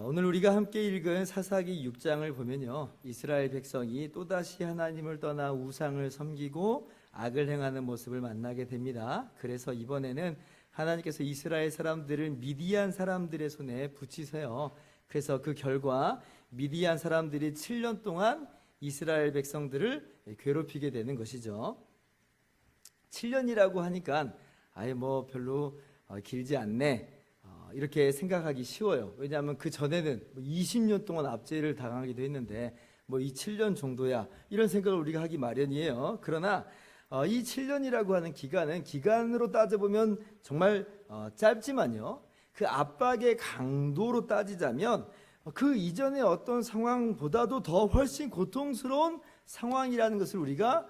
오늘 우리가 함께 읽은 사사기 6장을 보면요, 이스라엘 백성이 또다시 하나님을 떠나 우상을 섬기고 악을 행하는 모습을 만나게 됩니다. 그래서 이번에는 하나님께서 이스라엘 사람들을 미디안 사람들의 손에 붙이세요. 그래서 그 결과 미디안 사람들이 7년 동안 이스라엘 백성들을 괴롭히게 되는 것이죠. 7년이라고 하니까 별로 길지 않네, 이렇게 생각하기 쉬워요. 왜냐하면 그 전에는 20년 동안 압제를 당하기도 했는데 이 7년 정도야, 이런 생각을 우리가 하기 마련이에요. 그러나 이 7년이라고 하는 기간은 기간으로 따져보면 정말 짧지만요, 그 압박의 강도로 따지자면 그 이전의 어떤 상황보다도 더 훨씬 고통스러운 상황이라는 것을 우리가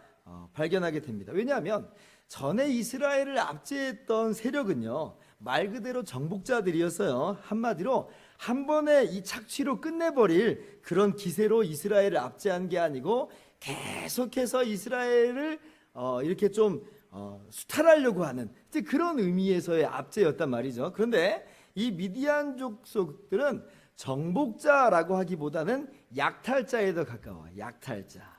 발견하게 됩니다. 왜냐하면 전에 이스라엘을 압제했던 세력은요, 말 그대로 정복자들이었어요. 한마디로 한 번에 이 착취로 끝내버릴 그런 기세로 이스라엘을 압제한 게 아니고 계속해서 이스라엘을 이렇게 좀 수탈하려고 하는 그런 의미에서의 압제였단 말이죠. 그런데 이 미디안 족속들은 정복자라고 하기보다는 약탈자에 더 가까워요. 약탈자.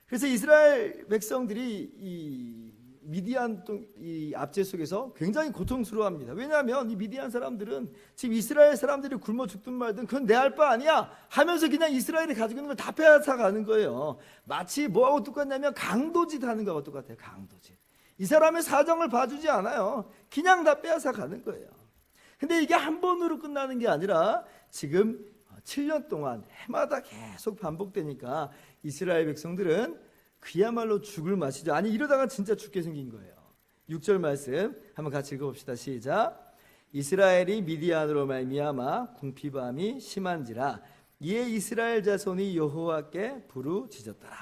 그래서 이스라엘 백성들이 이 미디안 이 압제 속에서 굉장히 고통스러워합니다. 왜냐하면 이 미디안 사람들은 지금 이스라엘 사람들이 굶어 죽든 말든 그건 내 할 바 아니야 하면서 그냥 이스라엘이 가지고 있는 걸 다 빼앗아 가는 거예요. 마치 뭐하고 똑같냐면 강도짓 하는 거하고 똑같아요. 강도짓. 이 사람의 사정을 봐주지 않아요. 그냥 다 빼앗아 가는 거예요. 근데 이게 한 번으로 끝나는 게 아니라 지금 7년 동안 해마다 계속 반복되니까 이스라엘 백성들은 그야말로 죽을 맛이죠. 아니, 이러다가 진짜 죽게 생긴 거예요. 6절 말씀 한번 같이 읽어봅시다. 시작. 이스라엘이 미디안으로 말미암아 궁핍함이 심한지라 이에 이스라엘 자손이 여호와께 부르짖었더라.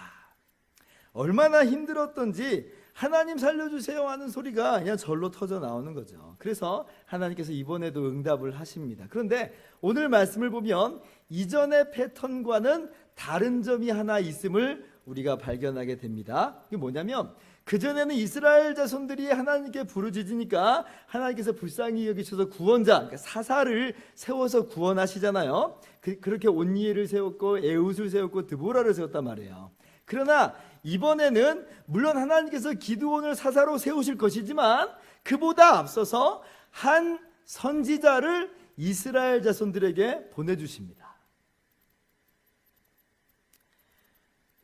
얼마나 힘들었던지 하나님 살려주세요 하는 소리가 그냥 절로 터져 나오는 거죠. 그래서 하나님께서 이번에도 응답을 하십니다. 그런데 오늘 말씀을 보면 이전의 패턴과는 다른 점이 하나 있음을 우리가 발견하게 됩니다. 이게 뭐냐면 그전에는 이스라엘 자손들이 하나님께 부르짖으니까 하나님께서 불쌍히 여기셔서 구원자, 그러니까 사사를 세워서 구원하시잖아요. 그렇게 온니엘을 세웠고 에훗을 세웠고 드보라를 세웠단 말이에요. 그러나 이번에는 물론 하나님께서 기드온을 사사로 세우실 것이지만 그보다 앞서서 한 선지자를 이스라엘 자손들에게 보내주십니다.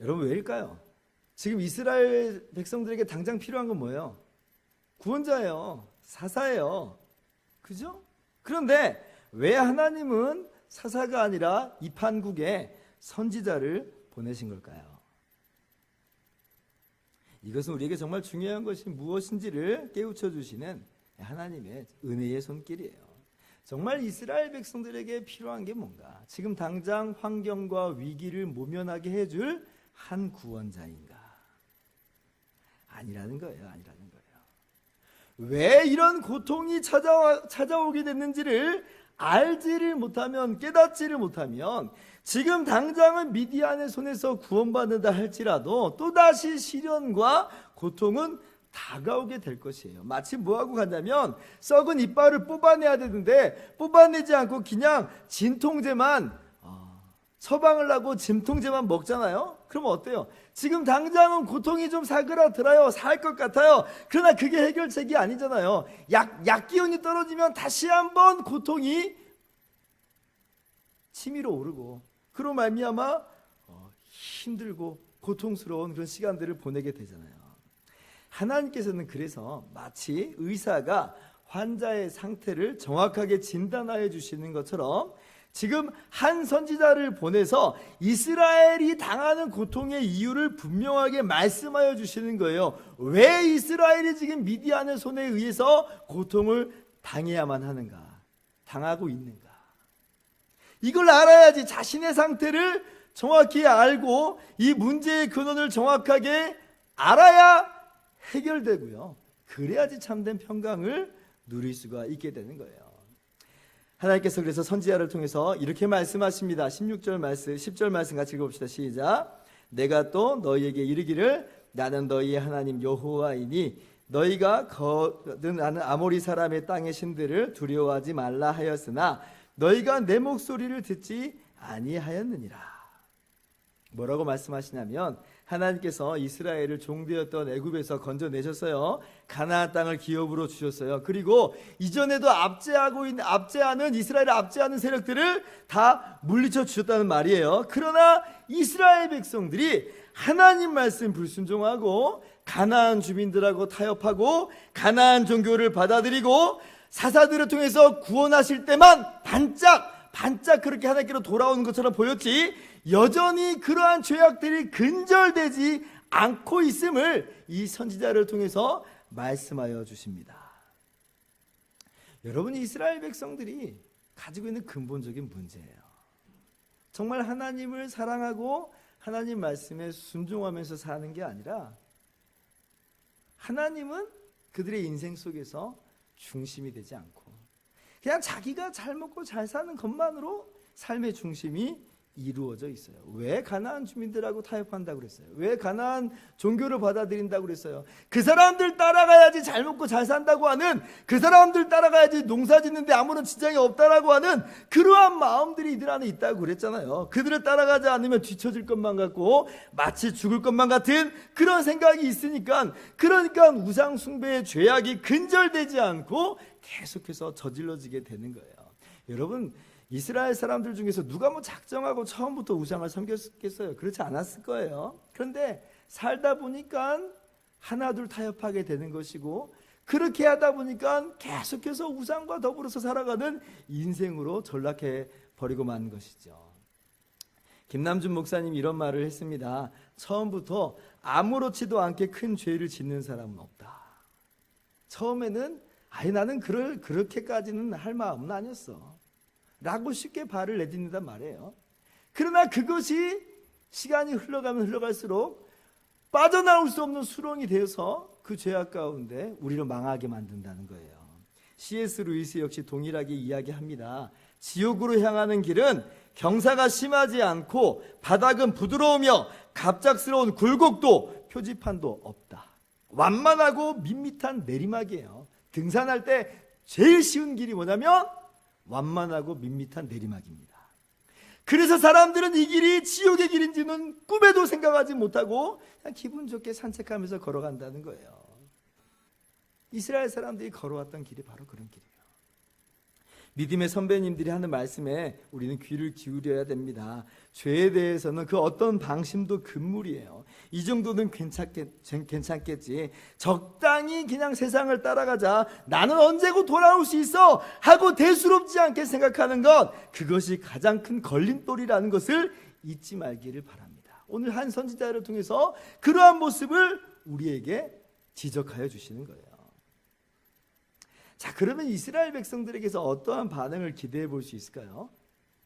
여러분, 왜일까요? 지금 이스라엘 백성들에게 당장 필요한 건 뭐예요? 구원자예요. 사사예요. 그죠? 그런데 왜 하나님은 사사가 아니라 이 판국에 선지자를 보내신 걸까요? 이것은 우리에게 정말 중요한 것이 무엇인지를 깨우쳐 주시는 하나님의 은혜의 손길이에요. 정말 이스라엘 백성들에게 필요한 게 뭔가? 지금 당장 환경과 위기를 모면하게 해줄 한 구원자인가? 아니라는 거예요. 아니라는 거예요. 왜 이런 고통이 찾아오게 됐는지를 알지를 못하면, 깨닫지를 못하면 지금 당장은 미디안의 손에서 구원받는다 할지라도 또다시 시련과 고통은 다가오게 될 것이에요. 마치 뭐하고 같냐면 썩은 이빨을 뽑아내야 되는데 뽑아내지 않고 그냥 진통제만 처방을 하고 진통제만 먹잖아요. 그러면 어때요? 지금 당장은 고통이 좀 사그라들어요. 살 것 같아요. 그러나 그게 해결책이 아니잖아요. 약 기운이 떨어지면 다시 한번 고통이 치밀어 오르고 그로 말미암아 힘들고 고통스러운 그런 시간들을 보내게 되잖아요. 하나님께서는 그래서 마치 의사가 환자의 상태를 정확하게 진단하여 주시는 것처럼 지금 한 선지자를 보내서 이스라엘이 당하는 고통의 이유를 분명하게 말씀하여 주시는 거예요. 왜 이스라엘이 지금 미디안의 손에 의해서 고통을 당해야만 하는가? 당하고 있는가? 이걸 알아야지 자신의 상태를 정확히 알고 이 문제의 근원을 정확하게 알아야 해결되고요. 그래야지 참된 평강을 누릴 수가 있게 되는 거예요. 하나님께서 그래서 선지자를 통해서 이렇게 말씀하십니다. 16절 말씀, 10절 말씀 같이 읽어봅시다. 시작. 내가 또 너희에게 이르기를 나는 너희의 하나님 여호와이니 너희가 거듭나는 아모리 사람의 땅의 신들을 두려워하지 말라 하였으나 너희가 내 목소리를 듣지 아니하였느니라. 뭐라고 말씀하시냐면 하나님께서 이스라엘을 종되었던 애굽에서 건져내셨어요. 가나안 땅을 기업으로 주셨어요. 그리고 이전에도 압제하는 이스라엘을 압제하는 세력들을 다 물리쳐 주셨다는 말이에요. 그러나 이스라엘 백성들이 하나님 말씀 불순종하고 가나안 주민들하고 타협하고 가나안 종교를 받아들이고 사사들을 통해서 구원하실 때만 반짝 그렇게 하나님께로 돌아오는 것처럼 보였지, 여전히 그러한 죄악들이 근절되지 않고 있음을 이 선지자를 통해서 말씀하여 주십니다. 여러분, 이스라엘 백성들이 가지고 있는 근본적인 문제예요. 정말 하나님을 사랑하고 하나님 말씀에 순종하면서 사는 게 아니라 하나님은 그들의 인생 속에서 중심이 되지 않고 그냥 자기가 잘 먹고 잘 사는 것만으로 삶의 중심이 이루어져 있어요. 왜 가나안 주민들하고 타협한다고 그랬어요? 왜 가나안 종교를 받아들인다고 그랬어요? 그 사람들 따라가야지 잘 먹고 잘 산다고 하는, 그 사람들 따라가야지 농사 짓는데 아무런 지장이 없다라고 하는 그러한 마음들이 이들 안에 있다고 그랬잖아요. 그들을 따라가지 않으면 뒤처질 것만 같고 마치 죽을 것만 같은 그런 생각이 있으니까, 그러니까 우상 숭배의 죄악이 근절되지 않고 계속해서 저질러지게 되는 거예요. 여러분, 이스라엘 사람들 중에서 누가 뭐 작정하고 처음부터 우상을 섬겼겠어요? 그렇지 않았을 거예요. 그런데 살다 보니까 하나둘 타협하게 되는 것이고, 그렇게 하다 보니까 계속해서 우상과 더불어서 살아가는 인생으로 전락해 버리고 만 것이죠. 김남준 목사님이 이런 말을 했습니다. 처음부터 아무렇지도 않게 큰 죄를 짓는 사람은 없다. 처음에는 나는 그렇게까지는 할 마음은 아니었어 라고 쉽게 발을 내딛는단 말이에요. 그러나 그것이 시간이 흘러가면 흘러갈수록 빠져나올 수 없는 수렁이 되어서 그 죄악 가운데 우리를 망하게 만든다는 거예요. C.S. 루이스 역시 동일하게 이야기합니다. 지옥으로 향하는 길은 경사가 심하지 않고 바닥은 부드러우며 갑작스러운 굴곡도 표지판도 없다. 완만하고 밋밋한 내리막이에요. 등산할 때 제일 쉬운 길이 뭐냐면 완만하고 밋밋한 내리막입니다. 그래서 사람들은 이 길이 지옥의 길인지는 꿈에도 생각하지 못하고 그냥 기분 좋게 산책하면서 걸어간다는 거예요. 이스라엘 사람들이 걸어왔던 길이 바로 그런 길이에요. 믿음의 선배님들이 하는 말씀에 우리는 귀를 기울여야 됩니다. 죄에 대해서는 그 어떤 방심도 금물이에요. 이 정도는 괜찮겠지. 적당히 그냥 세상을 따라가자. 나는 언제고 돌아올 수 있어 하고 대수롭지 않게 생각하는 것, 그것이 가장 큰 걸림돌이라는 것을 잊지 말기를 바랍니다. 오늘 한 선지자를 통해서 그러한 모습을 우리에게 지적하여 주시는 거예요. 자, 그러면 이스라엘 백성들에게서 어떠한 반응을 기대해 볼 수 있을까요?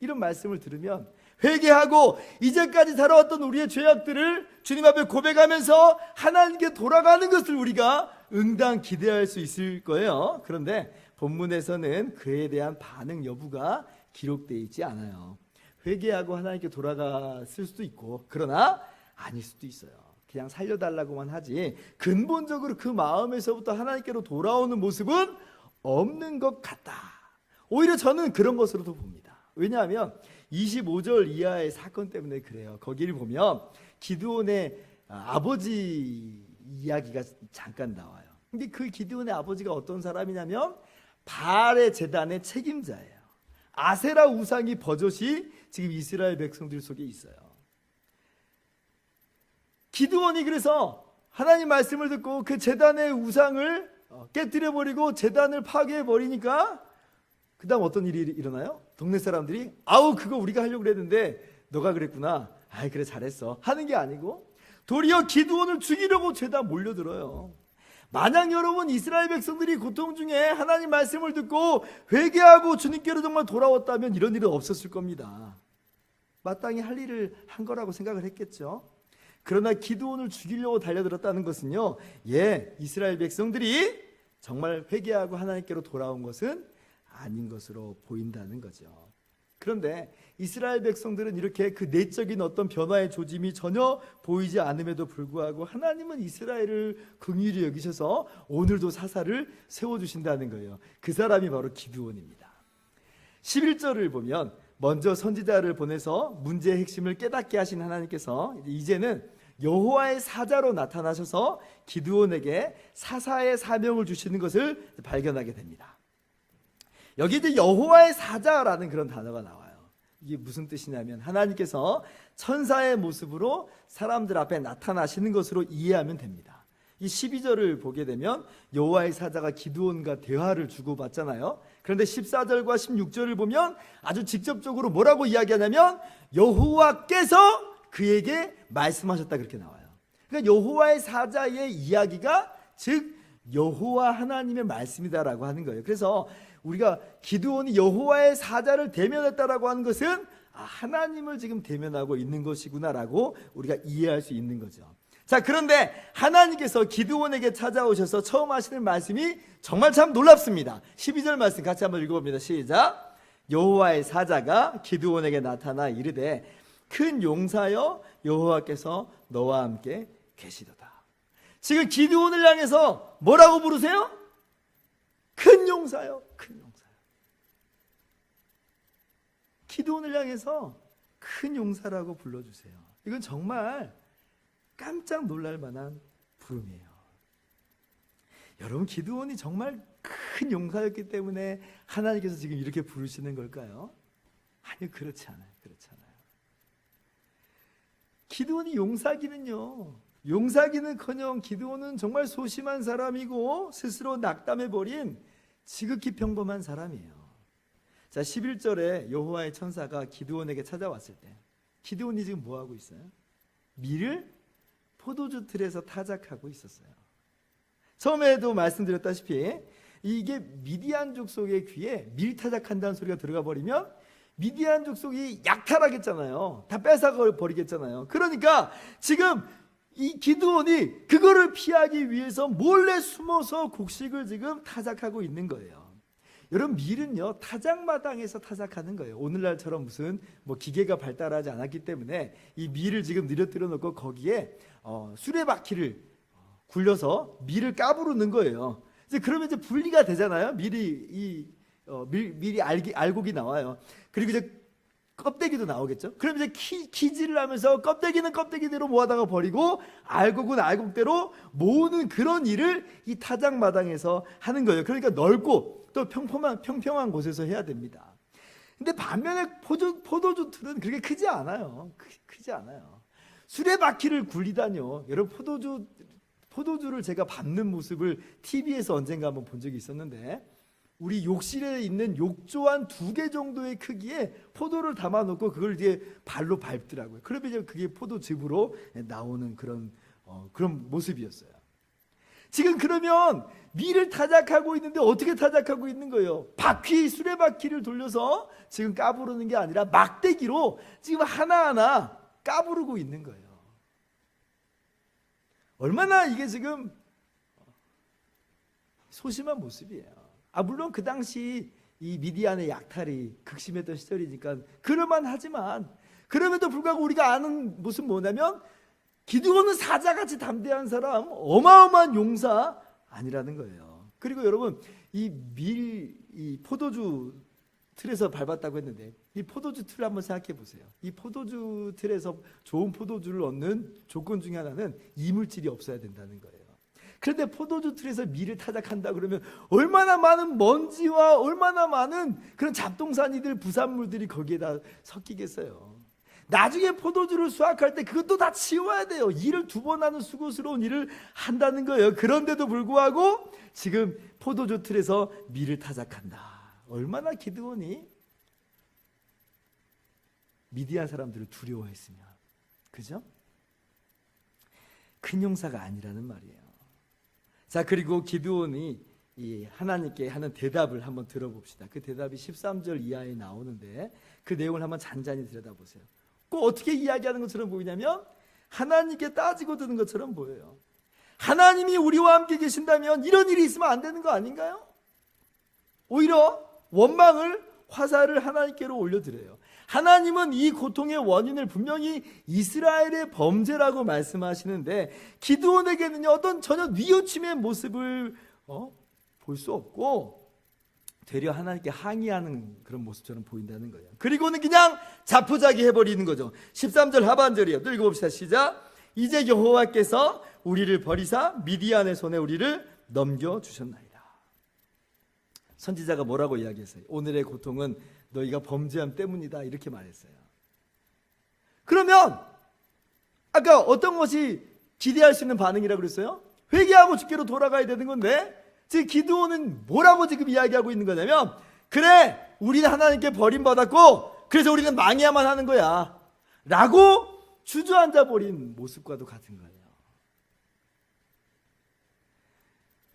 이런 말씀을 들으면 회개하고 이제까지 살아왔던 우리의 죄악들을 주님 앞에 고백하면서 하나님께 돌아가는 것을 우리가 응당 기대할 수 있을 거예요. 그런데 본문에서는 그에 대한 반응 여부가 기록되어 있지 않아요. 회개하고 하나님께 돌아갔을 수도 있고, 그러나 아닐 수도 있어요. 그냥 살려달라고만 하지 근본적으로 그 마음에서부터 하나님께로 돌아오는 모습은 없는 것 같다. 오히려 저는 그런 것으로도 봅니다. 왜냐하면 25절 이하의 사건 때문에 그래요. 거기를 보면 기드온의 아버지 이야기가 잠깐 나와요. 근데 그 기드온의 아버지가 어떤 사람이냐면 바알의 제단의 책임자예요. 아세라 우상이 버젓이 지금 이스라엘 백성들 속에 있어요. 기드온이 그래서 하나님 말씀을 듣고 그 제단의 우상을 깨뜨려버리고 제단을 파괴해버리니까 그 다음 어떤 일이 일어나요? 동네 사람들이 그거 우리가 하려고 그랬는데 너가 그랬구나, 그래 잘했어 하는 게 아니고 도리어 기드온을 죽이려고 죄다 몰려들어요. 만약 여러분 이스라엘 백성들이 고통 중에 하나님 말씀을 듣고 회개하고 주님께로 정말 돌아왔다면 이런 일은 없었을 겁니다. 마땅히 할 일을 한 거라고 생각을 했겠죠. 그러나 기드온을 죽이려고 달려들었다는 것은요, 이스라엘 백성들이 정말 회개하고 하나님께로 돌아온 것은 아닌 것으로 보인다는 거죠. 그런데 이스라엘 백성들은 이렇게 그 내적인 어떤 변화의 조짐이 전혀 보이지 않음에도 불구하고 하나님은 이스라엘을 긍휼히 여기셔서 오늘도 사사를 세워주신다는 거예요. 그 사람이 바로 기드온입니다. 11절을 보면 먼저 선지자를 보내서 문제의 핵심을 깨닫게 하신 하나님께서 이제는 여호와의 사자로 나타나셔서 기드온에게 사사의 사명을 주시는 것을 발견하게 됩니다. 여기 이제 여호와의 사자라는 그런 단어가 나와요. 이게 무슨 뜻이냐면 하나님께서 천사의 모습으로 사람들 앞에 나타나시는 것으로 이해하면 됩니다. 이 12절을 보게 되면 여호와의 사자가 기드온과 대화를 주고받잖아요. 그런데 14절과 16절을 보면 아주 직접적으로 뭐라고 이야기하냐면 여호와께서 그에게 말씀하셨다 그렇게 나와요. 그러니까 여호와의 사자의 이야기가 즉 여호와 하나님의 말씀이다라고 하는 거예요. 그래서 우리가 기드온이 여호와의 사자를 대면했다라고 하는 것은 하나님을 지금 대면하고 있는 것이구나라고 우리가 이해할 수 있는 거죠. 자, 그런데 하나님께서 기드온에게 찾아오셔서 처음 하시는 말씀이 정말 참 놀랍습니다. 12절 말씀 같이 한번 읽어봅니다. 시작. 여호와의 사자가 기드온에게 나타나 이르되 큰 용사여 여호와께서 너와 함께 계시도다. 지금 기드온을 향해서 뭐라고 부르세요? 큰 용사요, 큰 용사요. 기드온을 향해서 큰 용사라고 불러주세요. 이건 정말 깜짝 놀랄 만한 부름이에요. 여러분, 기드온이 정말 큰 용사였기 때문에 하나님께서 지금 이렇게 부르시는 걸까요? 아니요, 그렇지 않아요. 그렇지 않아요. 기드온이 용사기는커녕 기드온은 정말 소심한 사람이고 스스로 낙담해버린 지극히 평범한 사람이에요. 자, 11절에 여호와의 천사가 기드온에게 찾아왔을 때 기드온이 지금 뭐하고 있어요? 밀을 포도주 틀에서 타작하고 있었어요. 처음에도 말씀드렸다시피 이게 미디안 족속의 귀에 밀 타작한다는 소리가 들어가 버리면 미디안 족속이 약탈하겠잖아요. 다 뺏어가 버리겠잖아요. 그러니까 지금 이 기드온이 그거를 피하기 위해서 몰래 숨어서 곡식을 지금 타작하고 있는 거예요. 여러분, 밀은요 타작마당에서 타작하는 거예요. 오늘날처럼 무슨 기계가 발달하지 않았기 때문에 이 밀을 지금 늘어뜨려 놓고 거기에 수레바퀴를 굴려서 밀을 까부르는 거예요. 이제 그러면 이제 분리가 되잖아요. 밀이 알곡이 나와요. 그리고 이제 껍데기도 나오겠죠. 그럼 이제 키질을 하면서 ков대기는 껍데기대로 모아다가 버리고 알곡은 알곡대로 모으는 그런 일을 이 타작마당에서 하는 거예요. 그러니까 넓고 또 평평한 곳에서 해야 됩니다. 근데 반면에 포도주 틀은 그렇게 크지 않아요. 크지 않아요. 수레바퀴를 굴리다뇨. 여러분, 포도주를 제가 밟는 모습을 TV에서 언젠가 한번 본 적이 있었는데 우리 욕실에 있는 욕조 한 2개 정도의 크기에 포도를 담아놓고 그걸 이제 발로 밟더라고요. 그러면 이제 그게 포도즙으로 나오는 그런 모습이었어요. 지금 그러면 밀을 타작하고 있는데 어떻게 타작하고 있는 거예요? 수레바퀴를 돌려서 지금 까부르는 게 아니라 막대기로 지금 하나하나 까부르고 있는 거예요. 얼마나 이게 지금 소심한 모습이에요. 물론 그 당시 이 미디안의 약탈이 극심했던 시절이니까 그럴만하지만 그럼에도 불구하고 우리가 아는 모습은 뭐냐면 기드온은 사자같이 담대한 사람, 어마어마한 용사 아니라는 거예요. 그리고 여러분, 이 포도주 틀에서 밟았다고 했는데 이 포도주 틀을 한번 생각해 보세요. 이 포도주 틀에서 좋은 포도주를 얻는 조건 중에 하나는 이물질이 없어야 된다는 거예요. 그런데 포도주 틀에서 밀을 타작한다 그러면 얼마나 많은 먼지와 얼마나 많은 그런 잡동사니들, 부산물들이 거기에다 섞이겠어요. 나중에 포도주를 수확할 때 그것도 다 치워야 돼요. 일을 2번 하는 수고스러운 일을 한다는 거예요. 그런데도 불구하고 지금 포도주 틀에서 밀을 타작한다. 얼마나 기드온이 미디안 사람들을 두려워했으면, 그죠? 큰 용사가 아니라는 말이에요. 자, 그리고 기드온이 이 하나님께 하는 대답을 한번 들어봅시다. 그 대답이 13절 이하에 나오는데 그 내용을 한번 잔잔히 들여다보세요. 꼭 어떻게 이야기하는 것처럼 보이냐면 하나님께 따지고 드는 것처럼 보여요. 하나님이 우리와 함께 계신다면 이런 일이 있으면 안 되는 거 아닌가요? 오히려 원망을, 화살을 하나님께로 올려드려요. 하나님은 이 고통의 원인을 분명히 이스라엘의 범죄라고 말씀하시는데 기드온에게는요 어떤 전혀 뉘우침의 모습을 볼 수 없고 되려 하나님께 항의하는 그런 모습처럼 보인다는 거예요. 그리고는 그냥 자포자기 해버리는 거죠. 13절 하반절이요. 또 읽어봅시다. 시작. 이제 여호와께서 우리를 버리사 미디안의 손에 우리를 넘겨주셨나이다. 선지자가 뭐라고 이야기했어요? 오늘의 고통은 너희가 범죄함 때문이다, 이렇게 말했어요. 그러면 아까 어떤 것이 기대할 수 있는 반응이라고 그랬어요? 회개하고 주께로 돌아가야 되는 건데, 지금 기드온은 뭐라고 지금 이야기하고 있는 거냐면, 그래, 우리는 하나님께 버림받았고 그래서 우리는 망해야만 하는 거야 라고 주저앉아 버린 모습과도 같은 거예요.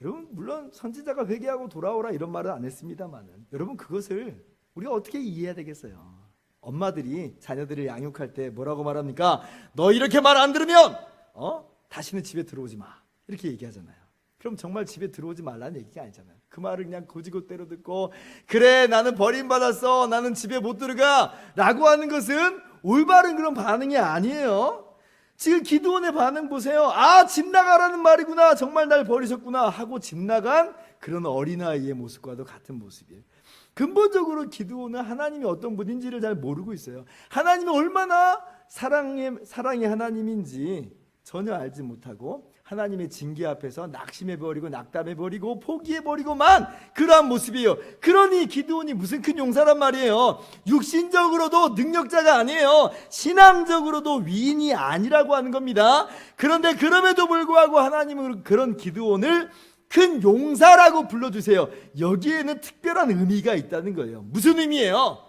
여러분, 물론 선지자가 회개하고 돌아오라 이런 말은 안 했습니다만은, 여러분, 그것을 우리가 어떻게 이해해야 되겠어요? 엄마들이 자녀들을 양육할 때 뭐라고 말합니까? 너 이렇게 말 안 들으면 다시는 집에 들어오지 마, 이렇게 얘기하잖아요. 그럼 정말 집에 들어오지 말라는 얘기가 아니잖아요. 그 말을 그냥 고지고대로 듣고, 그래, 나는 버림받았어, 나는 집에 못 들어가 라고 하는 것은 올바른 그런 반응이 아니에요. 지금 기드온의 반응 보세요. 아, 집 나가라는 말이구나, 정말 날 버리셨구나 하고 집 나간 그런 어린아이의 모습과도 같은 모습이에요. 근본적으로 기드온은 하나님이 어떤 분인지를 잘 모르고 있어요. 하나님이 얼마나 사랑의 하나님인지 전혀 알지 못하고, 하나님의 징계 앞에서 낙심해버리고 낙담해버리고 포기해버리고만 그러한 모습이에요. 그러니 기드온이 무슨 큰 용사란 말이에요. 육신적으로도 능력자가 아니에요. 신앙적으로도 위인이 아니라고 하는 겁니다. 그런데 그럼에도 불구하고 하나님은 그런 기드온을 큰 용사라고 불러주세요. 여기에는 특별한 의미가 있다는 거예요. 무슨 의미예요?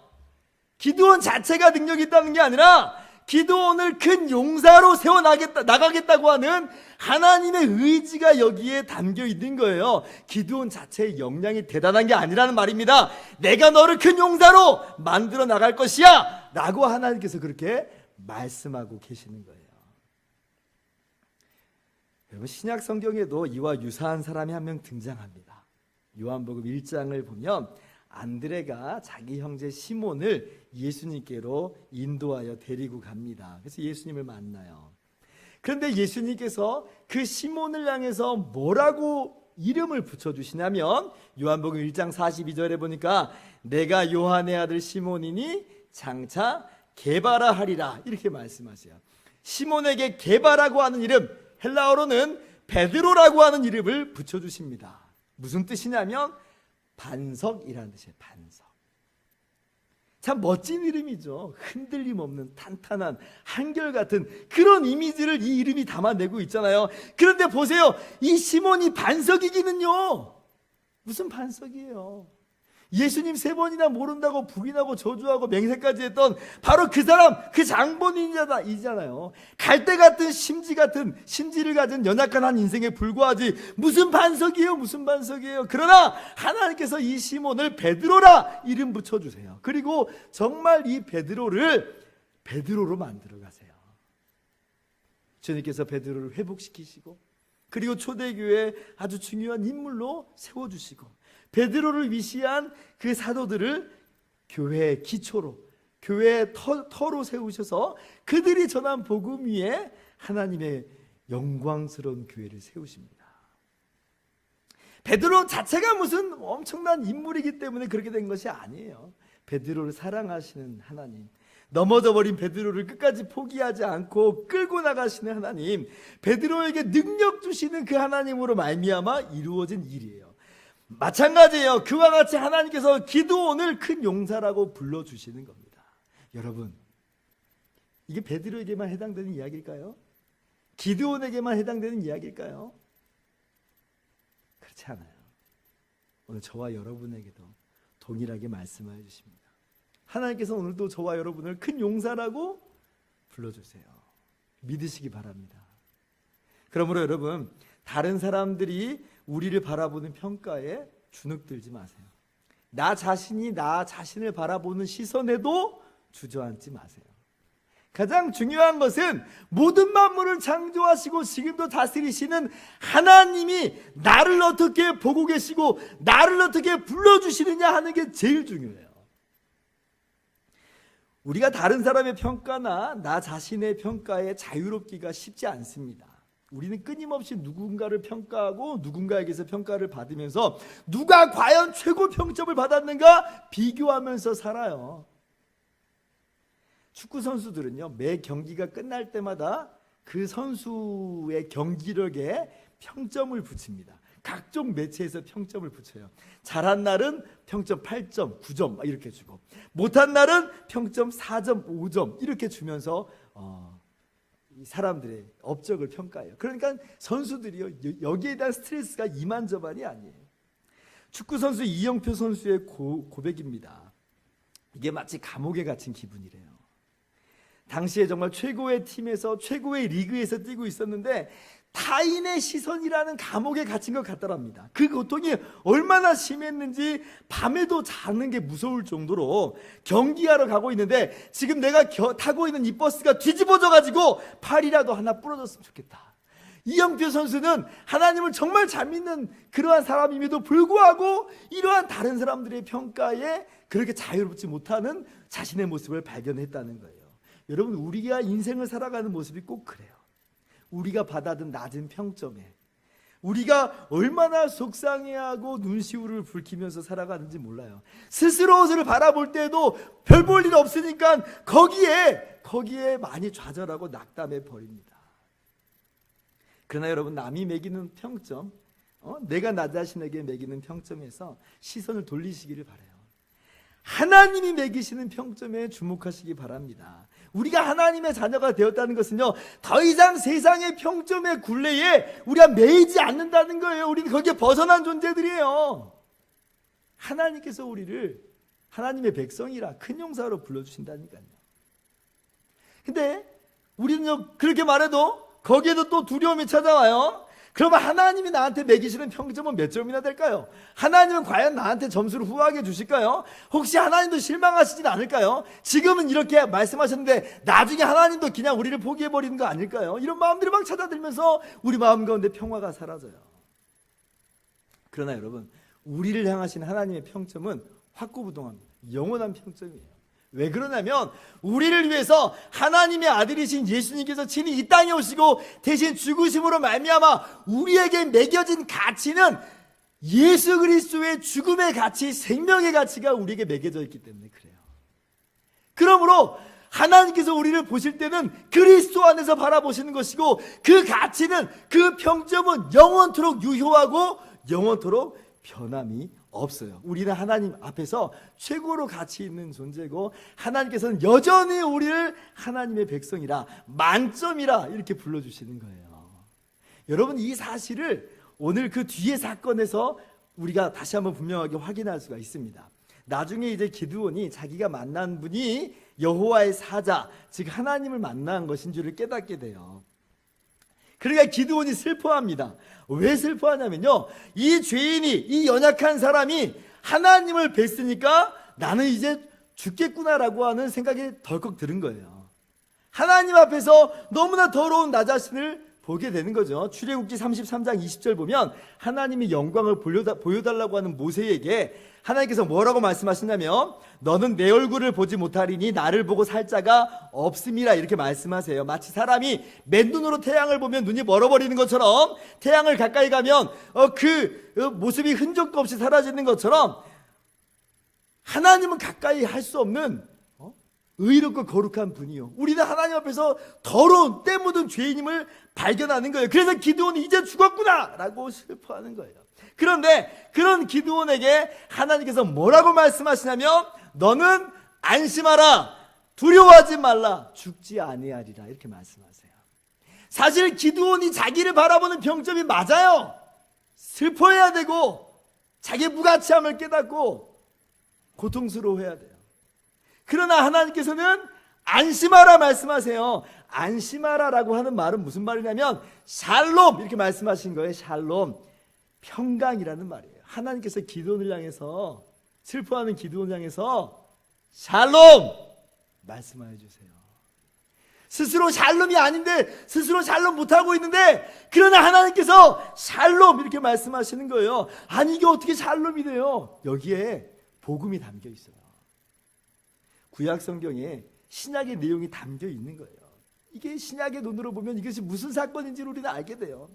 기드온 자체가 능력이 있다는 게 아니라 기드온을 큰 용사로 나가겠다고 하는 하나님의 의지가 여기에 담겨 있는 거예요. 기드온 자체의 역량이 대단한 게 아니라는 말입니다. 내가 너를 큰 용사로 만들어 나갈 것이야 라고 하나님께서 그렇게 말씀하고 계시는 거예요. 여러분, 신약 성경에도 이와 유사한 사람이 한 명 등장합니다. 요한복음 1장을 보면 안드레가 자기 형제 시몬을 예수님께로 인도하여 데리고 갑니다. 그래서 예수님을 만나요. 그런데 예수님께서 그 시몬을 향해서 뭐라고 이름을 붙여주시냐면, 요한복음 1장 42절에 보니까 내가 요한의 아들 시몬이니 장차 게바라 하리라, 이렇게 말씀하세요. 시몬에게 게바라고 하는 이름, 헬라어로는 베드로라고 하는 이름을 붙여주십니다. 무슨 뜻이냐면 반석이라는 뜻이에요. 반석. 참 멋진 이름이죠. 흔들림 없는 탄탄한 한결같은 그런 이미지를 이 이름이 담아내고 있잖아요. 그런데 보세요, 이 시몬이 반석이기는요, 무슨 반석이에요? 예수님 3번이나 모른다고 부인하고 저주하고 맹세까지 했던 바로 그 사람, 그 장본인이잖아요. 갈대 같은 심지를 가진 연약한 한 인생에 불과하지 무슨 반석이에요, 무슨 반석이에요. 그러나 하나님께서 이 시몬을 베드로라 이름 붙여주세요. 그리고 정말 이 베드로를 베드로로 만들어 가세요. 주님께서 베드로를 회복시키시고, 그리고 초대교회의 아주 중요한 인물로 세워주시고, 베드로를 위시한 그 사도들을 교회의 기초로, 교회의 터로 세우셔서 그들이 전한 복음 위에 하나님의 영광스러운 교회를 세우십니다. 베드로 자체가 무슨 엄청난 인물이기 때문에 그렇게 된 것이 아니에요. 베드로를 사랑하시는 하나님, 넘어져 버린 베드로를 끝까지 포기하지 않고 끌고 나가시는 하나님, 베드로에게 능력 주시는 그 하나님으로 말미암아 이루어진 일이에요. 마찬가지예요. 그와 같이 하나님께서 기드온을 큰 용사라고 불러주시는 겁니다. 여러분, 이게 베드로에게만 해당되는 이야기일까요? 기드온에게만 해당되는 이야기일까요? 그렇지 않아요. 오늘 저와 여러분에게도 동일하게 말씀하여 주십니다. 하나님께서 오늘도 저와 여러분을 큰 용사라고 불러주세요. 믿으시기 바랍니다. 그러므로 여러분, 다른 사람들이 우리를 바라보는 평가에 주눅들지 마세요. 나 자신이 나 자신을 바라보는 시선에도 주저앉지 마세요. 가장 중요한 것은 모든 만물을 창조하시고 지금도 다스리시는 하나님이 나를 어떻게 보고 계시고 나를 어떻게 불러주시느냐 하는 게 제일 중요해요. 우리가 다른 사람의 평가나 나 자신의 평가에 자유롭기가 쉽지 않습니다. 우리는 끊임없이 누군가를 평가하고 누군가에게서 평가를 받으면서 누가 과연 최고 평점을 받았는가 비교하면서 살아요. 축구 선수들은요, 매 경기가 끝날 때마다 그 선수의 경기력에 평점을 붙입니다. 각종 매체에서 평점을 붙여요. 잘한 날은 평점 8점, 9점 이렇게 주고, 못한 날은 평점 4점, 5점 이렇게 주면서 이 사람들의 업적을 평가해요. 그러니까 선수들이요, 여기에 대한 스트레스가 이만저만이 아니에요. 축구 선수 이영표 선수의 고백입니다. 이게 마치 감옥에 갇힌 기분이래요. 당시에 정말 최고의 팀에서 최고의 리그에서 뛰고 있었는데 타인의 시선이라는 감옥에 갇힌 것 같더랍니다. 그 고통이 얼마나 심했는지 밤에도 자는 게 무서울 정도로 경기하러 가고 있는데 지금 내가 타고 있는 이 버스가 뒤집어져 가지고 팔이라도 하나 부러졌으면 좋겠다. 이영표 선수는 하나님을 정말 잘 믿는 그러한 사람임에도 불구하고 이러한 다른 사람들의 평가에 그렇게 자유롭지 못하는 자신의 모습을 발견했다는 거예요. 여러분, 우리가 인생을 살아가는 모습이 꼭 그래요. 우리가 받아든 낮은 평점에 우리가 얼마나 속상해하고 눈시울을 붉히면서 살아가는지 몰라요. 스스로를 바라볼 때도 별 볼 일 없으니까 거기에 많이 좌절하고 낙담해 버립니다. 그러나 여러분, 남이 매기는 평점, 내가 나 자신에게 매기는 평점에서 시선을 돌리시기를 바라요. 하나님이 매기시는 평점에 주목하시기 바랍니다. 우리가 하나님의 자녀가 되었다는 것은요, 더 이상 세상의 평점의 굴레에 우리가 매이지 않는다는 거예요. 우리는 거기에 벗어난 존재들이에요. 하나님께서 우리를 하나님의 백성이라 큰 용사로 불러주신다니까요. 근데 우리는요, 그렇게 말해도 거기에도 또 두려움이 찾아와요. 그러면 하나님이 나한테 매기시는 평점은 몇 점이나 될까요? 하나님은 과연 나한테 점수를 후하게 주실까요? 혹시 하나님도 실망하시진 않을까요? 지금은 이렇게 말씀하셨는데 나중에 하나님도 그냥 우리를 포기해버리는 거 아닐까요? 이런 마음들이 막 찾아들면서 우리 마음 가운데 평화가 사라져요. 그러나 여러분, 우리를 향하신 하나님의 평점은 확고부동합니다. 영원한 평점이에요. 왜 그러냐면 우리를 위해서 하나님의 아들이신 예수님께서 친히 이 땅에 오시고 대신 죽으심으로 말미암아 우리에게 매겨진 가치는 예수 그리스도의 죽음의 가치, 생명의 가치가 우리에게 매겨져 있기 때문에 그래요. 그러므로 하나님께서 우리를 보실 때는 그리스도 안에서 바라보시는 것이고 그 가치는, 그 평점은 영원토록 유효하고 영원토록 변함이 없어요. 우리는 하나님 앞에서 최고로 가치 있는 존재고 하나님께서는 여전히 우리를 하나님의 백성이라, 만점이라 이렇게 불러주시는 거예요. 여러분, 이 사실을 오늘 그 뒤의 사건에서 우리가 다시 한번 분명하게 확인할 수가 있습니다. 나중에 이제 기드온이 자기가 만난 분이 여호와의 사자, 즉 하나님을 만난 것인 줄을 깨닫게 돼요. 그러니까 기드온이 슬퍼합니다. 왜 슬퍼하냐면요, 이 죄인이, 이 연약한 사람이 하나님을 뵀으니까 나는 이제 죽겠구나라고 하는 생각이 덜컥 드는 거예요. 하나님 앞에서 너무나 더러운 나 자신을 보게 되는 거죠. 출애굽기 33장 20절 보면 하나님이 영광을 보여달라고 하는 모세에게 하나님께서 뭐라고 말씀하시냐면 너는 내 얼굴을 보지 못하리니 나를 보고 살 자가 없음이라 이렇게 말씀하세요. 마치 사람이 맨눈으로 태양을 보면 눈이 멀어버리는 것처럼, 태양을 가까이 가면 그 모습이 흔적도 없이 사라지는 것처럼 하나님은 가까이 할 수 없는 의롭고 거룩한 분이요, 우리는 하나님 앞에서 더러운 때 묻은 죄인임을 발견하는 거예요. 그래서 기드온이 이제 죽었구나 라고 슬퍼하는 거예요. 그런데 그런 기드온에게 하나님께서 뭐라고 말씀하시냐면 너는 안심하라, 두려워하지 말라, 죽지 아니하리라 이렇게 말씀하세요. 사실 기드온이 자기를 바라보는 평점이 맞아요. 슬퍼해야 되고 자기의 무가치함을 깨닫고 고통스러워해야 돼요. 그러나 하나님께서는 안심하라 말씀하세요. 안심하라라고 하는 말은 무슨 말이냐면 샬롬 이렇게 말씀하신 거예요. 샬롬, 평강이라는 말이에요. 하나님께서 기드온을 향해서, 슬퍼하는 기드온을 향해서 샬롬 말씀해 주세요. 스스로 샬롬이 아닌데, 스스로 샬롬 못하고 있는데, 그러나 하나님께서 샬롬 이렇게 말씀하시는 거예요. 아니 이게 어떻게 샬롬이 돼요? 여기에 복음이 담겨 있어요. 구약 성경에 신약의 내용이 담겨 있는 거예요. 이게 신약의 눈으로 보면 이것이 무슨 사건인지를 우리는 알게 돼요.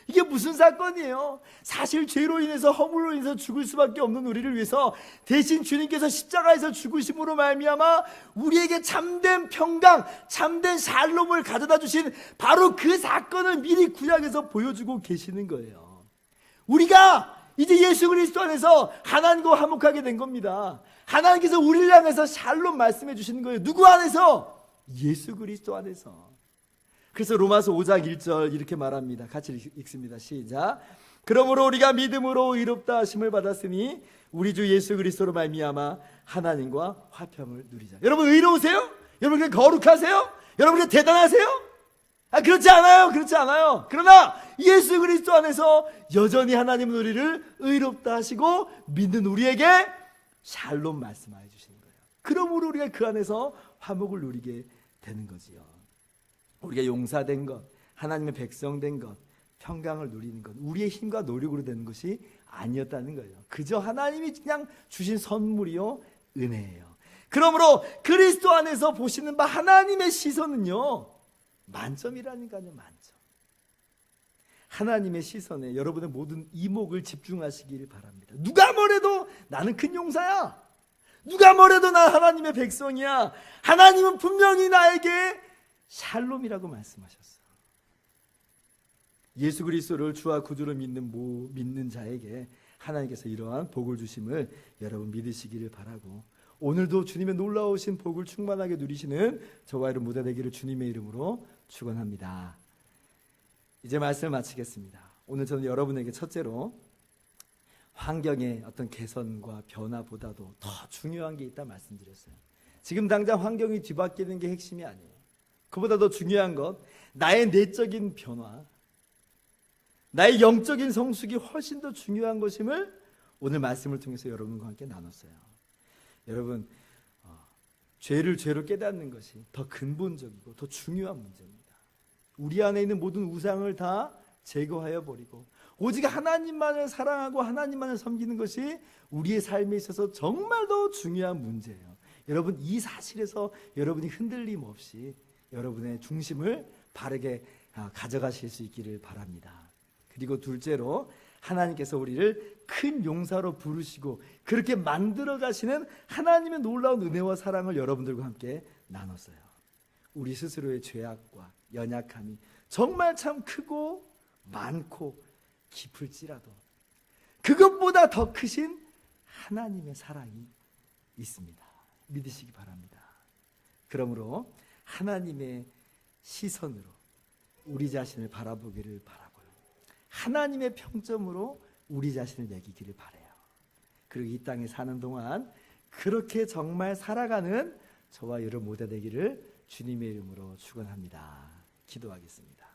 이게 무슨 사건이에요? 사실 죄로 인해서 허물로 인해서 죽을 수밖에 없는 우리를 위해서 대신 주님께서 십자가에서 죽으심으로 말미암아 우리에게 참된 평강, 참된 샬롬을 가져다 주신 바로 그 사건을 미리 구약에서 보여주고 계시는 거예요. 우리가 이제 예수 그리스도 안에서 하나님과 화목하게 된 겁니다. 하나님께서 우리를 향해서 샬롬 말씀해 주시는 거예요. 누구 안에서? 예수 그리스도 안에서. 그래서 로마서 5장 1절 이렇게 말합니다. 같이 읽습니다. 시작. 그러므로 우리가 믿음으로 의롭다 하심을 받았으니 우리 주 예수 그리스도로 말미암아 하나님과 화평을 누리자. 여러분 의로우세요? 여러분 거룩하세요? 여러분 대단하세요? 그렇지 않아요. 그렇지 않아요. 그러나 예수 그리스도 안에서 여전히 하나님은 우리를 의롭다 하시고 믿는 우리에게 샬롬 말씀하여 주시는 거예요. 그러므로 우리가 그 안에서 화목을 누리게 되는 거지요. 우리가 용사된 것, 하나님의 백성된 것, 평강을 누리는 것, 우리의 힘과 노력으로 되는 것이 아니었다는 거예요. 그저 하나님이 그냥 주신 선물이요, 은혜예요. 그러므로 그리스도 안에서 보시는 바 하나님의 시선은요, 만점이라니까요. 만점. 하나님의 시선에 여러분의 모든 이목을 집중하시길 바랍니다. 누가 뭐래도 나는 큰 용사야. 누가 뭐래도 나 하나님의 백성이야. 하나님은 분명히 나에게 샬롬이라고 말씀하셨어요. 예수 그리스도를 주와 구주로 믿는 자에게 하나님께서 이러한 복을 주심을 여러분 믿으시기를 바라고, 오늘도 주님의 놀라우신 복을 충만하게 누리시는 저와 여러분 모두 되기를 주님의 이름으로 축원합니다. 이제 말씀을 마치겠습니다. 오늘 저는 여러분에게 첫째로 환경의 어떤 개선과 변화보다도 더 중요한 게 있다 말씀드렸어요. 지금 당장 환경이 뒤바뀌는 게 핵심이 아니에요. 그보다 더 중요한 것, 나의 내적인 변화, 나의 영적인 성숙이 훨씬 더 중요한 것임을 오늘 말씀을 통해서 여러분과 함께 나눴어요. 여러분, 죄를 죄로 깨닫는 것이 더 근본적이고 더 중요한 문제입니다. 우리 안에 있는 모든 우상을 다 제거하여 버리고 오직 하나님만을 사랑하고 하나님만을 섬기는 것이 우리의 삶에 있어서 정말 더 중요한 문제예요. 여러분, 이 사실에서 여러분이 흔들림 없이 여러분의 중심을 바르게 가져가실 수 있기를 바랍니다. 그리고 둘째로 하나님께서 우리를 큰 용사로 부르시고 그렇게 만들어 가시는 하나님의 놀라운 은혜와 사랑을 여러분들과 함께 나눴어요. 우리 스스로의 죄악과 연약함이 정말 참 크고 많고 깊을지라도 그것보다 더 크신 하나님의 사랑이 있습니다. 믿으시기 바랍니다. 그러므로 하나님의 시선으로 우리 자신을 바라보기를 바라고요. 하나님의 평점으로 우리 자신을 매기기를 바라요. 그리고 이 땅에 사는 동안 그렇게 정말 살아가는 저와 여러분 모두 되기를 주님의 이름으로 축원합니다. 기도하겠습니다.